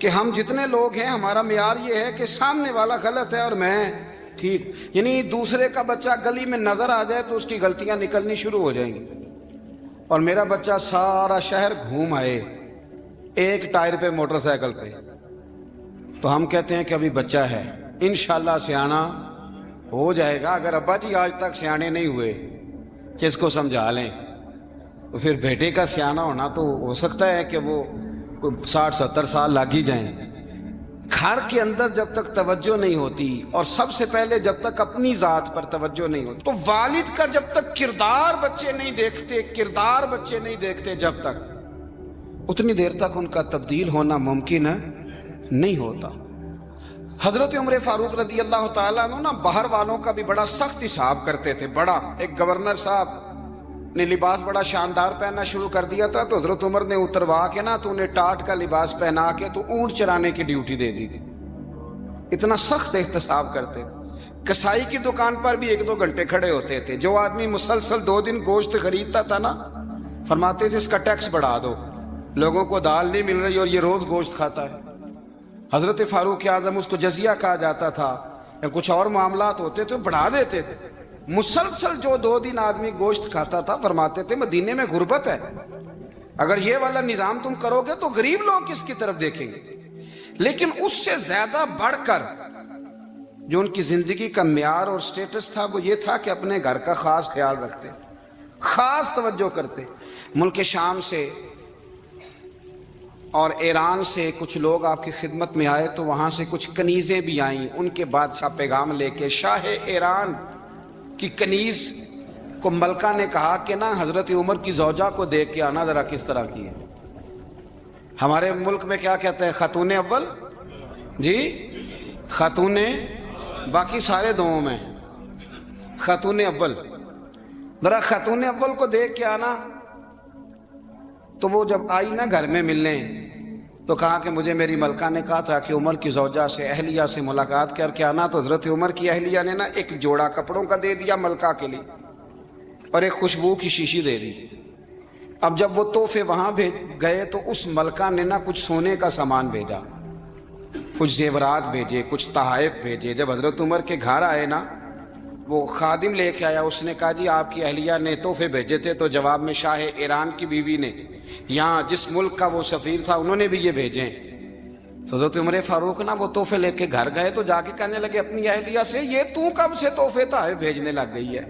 کہ ہم جتنے لوگ ہیں ہمارا معیار یہ ہے کہ سامنے والا غلط ہے اور میں ٹھیک. یعنی دوسرے کا بچہ گلی میں نظر آ جائے تو اس کی غلطیاں نکلنی شروع ہو جائیں گی. اور میرا بچہ سارا شہر گھوم آئے ایک ٹائر پہ موٹر سائیکل پہ, تو ہم کہتے ہیں کہ ابھی بچہ ہے, انشاءاللہ سیانا ہو جائے گا. اگر ابا جی آج تک سیانے نہیں ہوئے کہ اس کو سمجھا لیں, تو پھر بیٹے کا سیانا ہونا تو ہو سکتا ہے کہ وہ 60-70 سال لگ ہی جائیں. گھر کے اندر جب تک توجہ نہیں ہوتی, اور سب سے پہلے جب تک اپنی ذات پر توجہ نہیں ہوتی, تو والد کا جب تک کردار بچے نہیں دیکھتے جب تک, اتنی دیر تک ان کا تبدیل ہونا ممکن نہیں ہوتا. حضرت عمر فاروق رضی اللہ تعالیٰ عنہ نا باہر والوں کا بھی بڑا سخت حساب کرتے تھے. بڑا ایک گورنر صاحب نے لباس بڑا شاندار پہننا شروع کر دیا تھا, تو حضرت عمر نے اتروا کے نا تو انہیں ٹاٹ کا لباس پہنا کے تو اونٹ چرانے کی ڈیوٹی دے دی تھی. اتنا سخت احتساب کرتے. کسائی کی دکان پر بھی 1-2 گھنٹے کھڑے ہوتے تھے. جو آدمی مسلسل 2 دن گوشت خریدتا تھا نا, فرماتے تھے اس کا ٹیکس بڑھا دو, لوگوں کو دال نہیں مل رہی اور یہ روز گوشت کھاتا ہے. حضرت فاروق اعظم, اس کو جزیہ کہا جاتا تھا, یا کچھ اور معاملات ہوتے تو بڑھا دیتے تھے. مسلسل جو 2 دن آدمی گوشت کھاتا تھا, فرماتے تھے مدینے میں غربت ہے, اگر یہ والا نظام تم کرو گے تو غریب لوگ کس کی طرف دیکھیں گے. لیکن اس سے زیادہ بڑھ کر جو ان کی زندگی کا معیار اور سٹیٹس تھا وہ یہ تھا کہ اپنے گھر کا خاص خیال رکھتے, خاص توجہ کرتے. ملک شام سے اور ایران سے کچھ لوگ آپ کی خدمت میں آئے, تو وہاں سے کچھ کنیزیں بھی آئیں. ان کے بادشاہ پیغام لے کے, شاہ ایران کی کنیز کو ملکہ نے کہا کہ نا حضرت عمر کی زوجہ کو دیکھ کے آنا ذرا کس طرح کی ہے. ہمارے ملک میں کیا کہتے ہیں, خاتون اول جی, خاتون, باقی سارے دووں میں خاتون اول. ذرا خاتون اول کو دیکھ کے آنا. تو وہ جب آئی نا گھر میں ملنے, تو کہا کہ مجھے میری ملکہ نے کہا تھا کہ عمر کی زوجہ سے, اہلیہ سے ملاقات کر کے آنا. تو حضرت عمر کی اہلیہ نے نا ایک جوڑا کپڑوں کا دے دیا ملکہ کے لیے, اور ایک خوشبو کی شیشی دے دی. اب جب وہ تحفے وہاں گئے تو اس ملکہ نے نا کچھ سونے کا سامان بھیجا, کچھ زیورات بھیجے, کچھ تحائف بھیجے. جب حضرت عمر کے گھر آئے نا, وہ خادم لے کے آیا, اس نے کہا جی آپ کی اہلیہ نے تحفے بھیجے تھے. تو جواب میں شاہ ایران کی بیوی نے, یہاں جس ملک کا وہ سفیر تھا, انہوں نے بھی یہ بھیجے. تو حضرت عمر فاروق نا وہ تحفے لے کے گھر گئے, تو جا کے کہنے لگے اپنی اہلیہ سے, یہ تو کب سے تحفے تحائف بھیجنے لگ گئی ہے,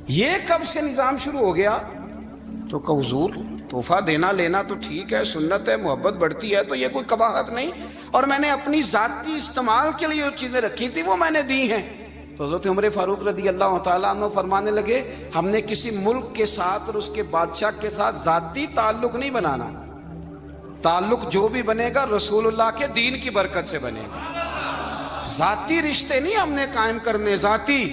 یہ کب سے نظام شروع ہو گیا؟ تو کہ حضور تحفہ دینا لینا تو ٹھیک ہے, سنت ہے, محبت بڑھتی ہے, تو یہ کوئی قباحت نہیں, اور میں نے اپنی ذاتی استعمال کے لیے جو چیزیں رکھی تھی وہ میں نے دی ہیں. تو حضرت عمر فاروق رضی اللہ تعالیٰ عنہ فرمانے لگے, ہم نے کسی ملک کے ساتھ اور اس کے بادشاہ کے ساتھ ذاتی تعلق نہیں بنانا, تعلق جو بھی بنے گا رسول اللہ کے دین کی برکت سے بنے گا. ذاتی رشتے نہیں ہم نے قائم کرنے. ذاتی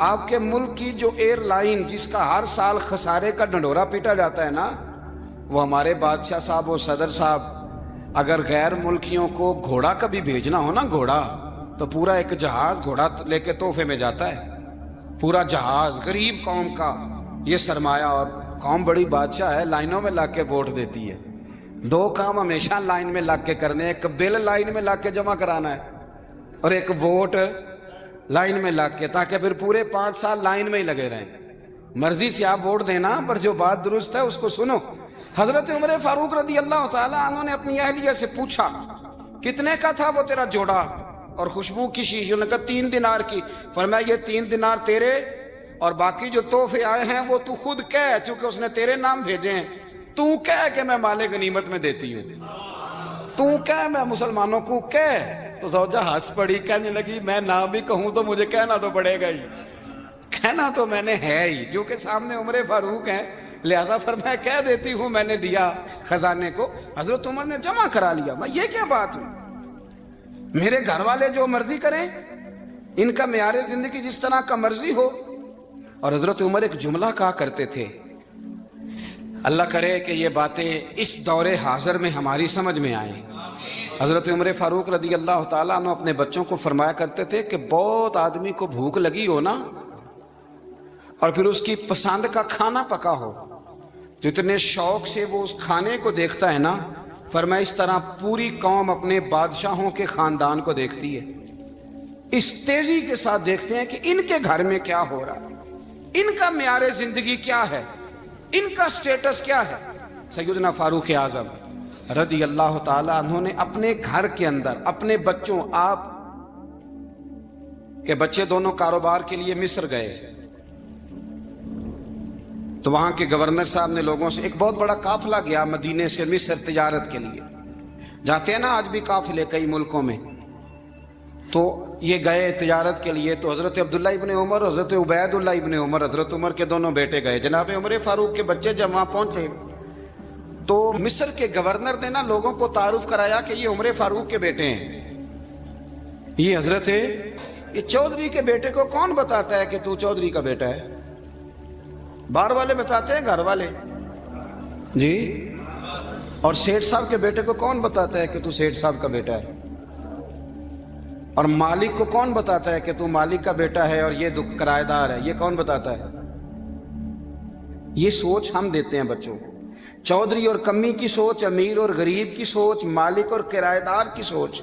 آپ کے ملک کی جو ایئر لائن جس کا ہر سال خسارے کا ڈنڈورا پیٹا جاتا ہے نا, وہ ہمارے بادشاہ صاحب اور صدر صاحب اگر غیر ملکیوں کو گھوڑا کبھی بھیجنا ہو نا, گھوڑا, تو پورا ایک جہاز گھوڑا لے کے تحفے میں جاتا ہے, پورا جہاز. غریب قوم کا یہ سرمایہ, اور قوم بڑی بادشاہ ہے, لائنوں میں لگ کے ووٹ دیتی ہے. 2 کام ہمیشہ لائن میں لگ کے کرنے, ایک بل لائن میں لگ کے جمع کرانا ہے, اور ایک ووٹ لائن میں لگ کے, تاکہ پھر پورے 5 سال لائن میں ہی لگے رہیں. مرضی سے آپ ووٹ دینا, پر جو بات درست ہے اس کو سنو. حضرت عمر فاروق رضی اللہ تعالیٰ عنہ نے اپنی اہلیہ سے پوچھا کتنے کا تھا وہ تیرا جوڑا اور خوشبو کی شیشی؟ انہوں نے کہا 3 دینار کی. فرمایا یہ 3 دینار تیرے, اور باقی جو تحفے آئے ہیں وہ تو خود کہہ, چونکہ اس نے تیرے نام بھیجے ہیں, تو کہہ کہ میں مال غنیمت میں دیتی ہوں, تو کہہ میں مسلمانوں کو کہہ. تو زوجہ ہنس پڑی, کہنے لگی میں نہ بھی کہوں تو مجھے کہنا تو پڑے گا ہی, کہنا تو میں نے ہے ہی, کیونکہ سامنے عمر فاروق ہیں, لہذا فرمایا کہہ دیتی ہوں میں نے دیا خزانے کو. حضرت عمر نے جمع کرا لیا. میں یہ کیا بات ہوئی, میرے گھر والے جو مرضی کریں, ان کا معیار زندگی جس طرح کا مرضی ہو. اور حضرت عمر ایک جملہ کہا کرتے تھے, اللہ کرے کہ یہ باتیں اس دور حاضر میں ہماری سمجھ میں آئیں. حضرت عمر فاروق رضی اللہ تعالیٰ عنہ اپنے بچوں کو فرمایا کرتے تھے کہ بہت آدمی کو بھوک لگی ہو نا, اور پھر اس کی پسند کا کھانا پکا ہو, جتنے شوق سے وہ اس کھانے کو دیکھتا ہے نا, فرمایا اس طرح پوری قوم اپنے بادشاہوں کے خاندان کو دیکھتی ہے، اس تیزی کے ساتھ دیکھتے ہیں کہ ان کے گھر میں کیا ہو رہا ہے، ان کا معیار زندگی کیا ہے، ان کا سٹیٹس کیا ہے۔ سیدنا فاروق اعظم رضی اللہ تعالی عنہ نے اپنے گھر کے اندر اپنے بچوں، آپ کے بچے دونوں کاروبار کے لیے مصر گئے تو وہاں کے گورنر صاحب نے لوگوں سے، ایک بہت بڑا قافلہ گیا مدینے سے مصر تجارت کے لیے، جاتے ہیں نا آج بھی قافلے کئی ملکوں میں، تو یہ گئے تجارت کے لیے، تو حضرت عبداللہ ابن عمر، حضرت عبید اللہ ابن عمر، حضرت عمر کے دونوں بیٹے گئے، جناب عمر فاروق کے بچے جب وہاں پہنچے تو مصر کے گورنر نے نا لوگوں کو تعارف کرایا کہ یہ عمر فاروق کے بیٹے ہیں، یہ حضرت ہے، یہ چودھری کے بیٹے کو کون بتاتا ہے کہ تو چودھری کا بیٹا ہے؟ باہر والے بتاتے ہیں، گھر والے جی، اور سیٹھ صاحب کے بیٹے کو کون بتاتا ہے کہ تو سیٹھ صاحب کا بیٹا ہے؟ اور مالک کو کون بتاتا ہے کہ تو مالک کا بیٹا ہے اور یہ کرایہ دار ہے؟ یہ کون بتاتا ہے؟ یہ سوچ ہم دیتے ہیں بچوں کو، چودھری اور کمی کی سوچ، امیر اور غریب کی سوچ، مالک اور کرایہ دار کی سوچ،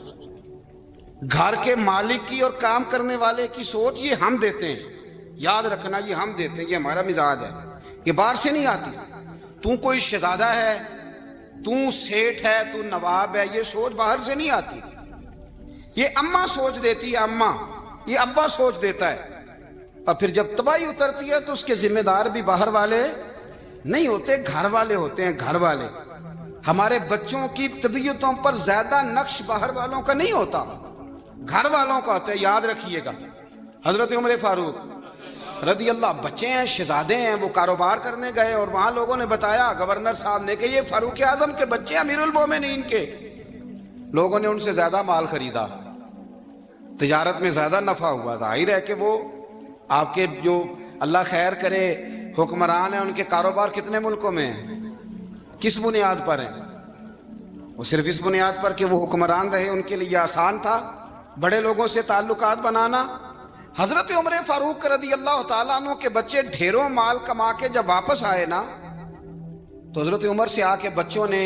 گھر کے مالک کی اور کام کرنے والے کی سوچ، یہ ہم دیتے ہیں۔ یاد رکھنا، یہ ہم دیتے ہیں، یہ ہمارا مزاج ہے، یہ باہر سے نہیں آتی۔ تو کوئی شہزادہ ہے، تو سیٹھ ہے، تو نواب ہے، یہ سوچ باہر سے نہیں آتی، یہ اماں سوچ دیتی ہے، اماں، یہ ابا سوچ دیتا ہے، اور پھر جب تباہی اترتی ہے تو اس کے ذمہ دار بھی باہر والے نہیں ہوتے، گھر والے ہوتے ہیں، گھر والے۔ ہمارے بچوں کی طبیعتوں پر زیادہ نقش باہر والوں کا نہیں ہوتا، گھر والوں کا ہوتا ہے، یاد رکھیے گا۔ حضرت عمر فاروق رضی اللہ، بچے ہیں، شہزادے ہیں، وہ کاروبار کرنے گئے اور وہاں لوگوں نے بتایا گورنر صاحب نے کہ یہ فاروق اعظم کے بچے امیر المومنین کے۔ لوگوں نے ان سے زیادہ مال خریدا، تجارت میں زیادہ نفع ہوا، ظاہر ہے کہ وہ آپ کے جو اللہ خیر کرے حکمران ہیں، ان کے کاروبار کتنے ملکوں میں ہیں، کس بنیاد پر ہیں؟ وہ صرف اس بنیاد پر کہ وہ حکمران رہے، ان کے لیے آسان تھا بڑے لوگوں سے تعلقات بنانا۔ حضرت عمر فاروق رضی اللہ تعالیٰ عنہ کے بچے ڈھیروں مال کما کے جب واپس آئے نا تو حضرت عمر سے آ کے بچوں نے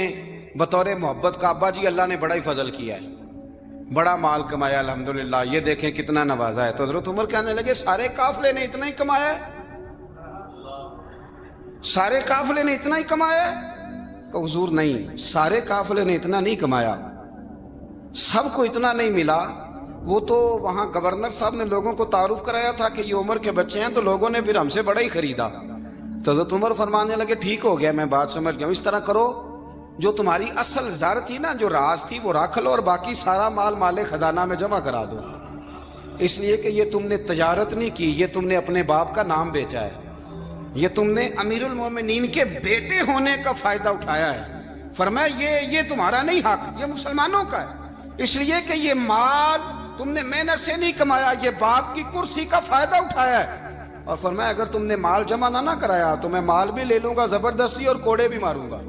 بطور محبت کا، ابا جی اللہ نے بڑا ہی فضل کیا ہے، بڑا مال کمایا الحمدللہ، یہ دیکھیں کتنا نوازا ہے۔ تو حضرت عمر کہنے لگے سارے قافلے نے اتنا ہی کمایا ہے؟ سارے قافلے نے اتنا ہی کمایا ہے؟ کہ حضور نہیں، سارے قافلے نے اتنا نہیں کمایا، سب کو اتنا نہیں ملا۔ وہ تو وہاں گورنر صاحب نے لوگوں کو تعارف کرایا تھا کہ یہ عمر کے بچے ہیں، تو لوگوں نے پھر ہم سے بڑا ہی خریدا۔ تو حضرت عمر فرمانے لگے ٹھیک ہو گیا، میں بات سمجھ گیا، اس طرح کرو، جو تمہاری اصل زر تھی نا، جو راز تھی، وہ رکھ لو اور باقی سارا مال خزانہ میں جمع کرا دو، اس لیے کہ یہ تم نے تجارت نہیں کی، یہ تم نے اپنے باپ کا نام بیچا ہے، یہ تم نے امیر المومنین کے بیٹے ہونے کا فائدہ اٹھایا ہے۔ فرمایا یہ تمہارا نہیں حق، یہ مسلمانوں کا ہے، اس لیے کہ یہ مال تم نے محنت سے نہیں کمایا، یہ باپ کی کرسی کا فائدہ اٹھایا ہے۔ اور فرمایا اگر تم نے مال جمع نہ کرایا تو میں مال بھی لے لوں گا زبردستی اور کوڑے بھی ماروں گا،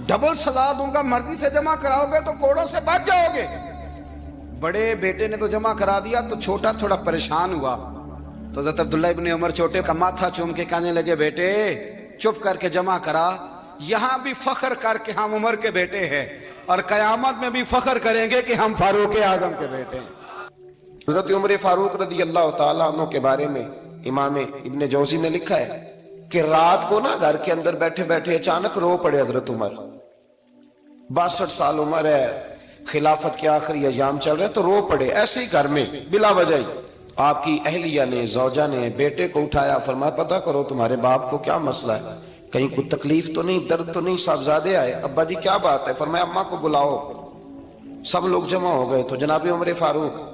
ڈبل سزا دوں گا، مرضی سے جمع کراؤ گے تو کوڑوں سے بچ جاؤ گے۔ بڑے بیٹے نے تو جمع کرا دیا تو چھوٹا تھوڑا پریشان ہوا، تو حضرت عبداللہ ابن عمر چھوٹے کا ماتھا چوم کے کہنے لگے بیٹے چپ کر کے جمع کرا، یہاں بھی فخر کر کے ہم عمر کے بیٹے ہیں اور قیامت میں بھی فخر کریں گے کہ ہم فاروق اعظم کے بیٹے ہیں۔ حضرت عمر فاروق رضی اللہ تعالیٰ عنہ کے بارے میں امام ابن جوزی نے لکھا ہے کہ رات کو نا گھر کے اندر بیٹھے بیٹھے اچانک رو پڑے حضرت عمر، 62 سال عمر ہے، خلافت کے آخری ایام چل رہے تو رو پڑے ایسے ہی گھر میں بلا وجہ ہی۔ آپ کی اہلیہ نے، زوجہ نے بیٹے کو اٹھایا، فرمایا پتہ کرو تمہارے باپ کو کیا مسئلہ ہے، کہیں کوئی تکلیف تو نہیں، درد تو نہیں، صاحبزادے آئے، ابا جی کیا بات ہے؟ فرمایا اماں کو بلاؤ۔ سب لوگ جمع ہو گئے تو جناب عمر فاروق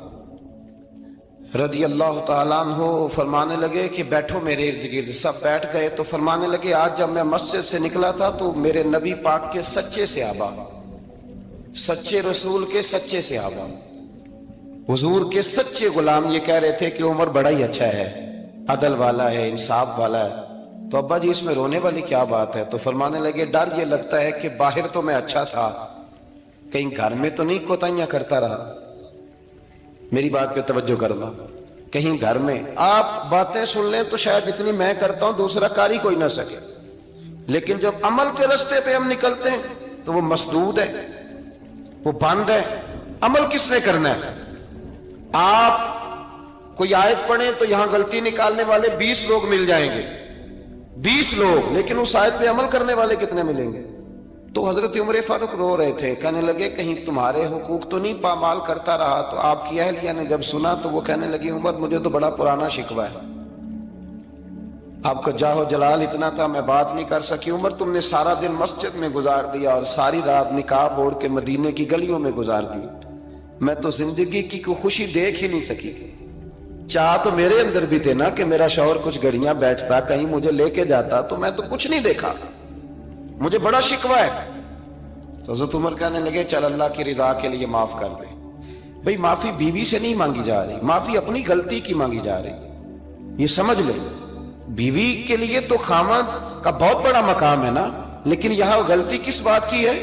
رضی اللہ تعالیٰ عنہ فرمانے لگے کہ بیٹھو میرے ارد گرد۔ سب بیٹھ گئے تو فرمانے لگے آج جب میں مسجد سے نکلا تھا تو میرے نبی پاک کے سچے صحابہ، سچے رسول کے سچے صحابہ، حضور کے سچے غلام یہ کہہ رہے تھے کہ عمر بڑا ہی اچھا ہے، عدل والا ہے، انصاف والا ہے۔ تو ابا جی اس میں رونے والی کیا بات ہے؟ تو فرمانے لگے ڈر یہ لگتا ہے کہ باہر تو میں اچھا تھا، کہیں گھر میں تو نہیں کوتاہیاں کرتا رہا۔ میری بات پہ توجہ کرنا، کہیں گھر میں آپ باتیں سن لیں تو شاید جتنی میں کرتا ہوں دوسرا کاری کوئی نہ سکے، لیکن جب عمل کے راستے پہ ہم نکلتے ہیں تو وہ مسدود ہے, وہ بند ہے. عمل کس نے کرنا ہے؟ آپ کوئی آیت پڑھیں تو یہاں غلطی نکالنے والے 20 لوگ مل جائیں گے, 20 لوگ, لیکن اس آیت پہ عمل کرنے والے کتنے ملیں گے؟ تو حضرت عمر فاروق رو رہے تھے, کہنے لگے کہیں تمہارے حقوق تو نہیں پامال کرتا رہا. تو آپ کی اہلیہ نے جب سنا تو وہ کہنے لگی عمر مجھے تو بڑا پرانا شکوہ ہے, آپ کا جاہ و جلال اتنا تھا میں بات نہیں کر سکی. عمر تم نے سارا دن مسجد میں گزار دیا اور ساری رات نقاب اوڑھ کے مدینے کی گلیوں میں گزار دی, میں تو زندگی کی کوئی خوشی دیکھ ہی نہیں سکی. چاہ تو میرے اندر بھی تھے نا کہ میرا شوہر کچھ گھڑیاں بیٹھتا, کہیں مجھے لے کے جاتا, تو میں تو کچھ نہیں دیکھا, مجھے بڑا شکوہ ہے. تو حضرت عمر کہنے لگے چل اللہ کی رضا کے لیے معاف کر دے. بھئی معافی بیوی سے نہیں مانگی جا رہی, معافی اپنی غلطی کی مانگی جا رہی, یہ سمجھ لیں. بیوی کے لیے تو خامد کا بہت بڑا مقام ہے نا, لیکن یہاں غلطی کس بات کی ہے؟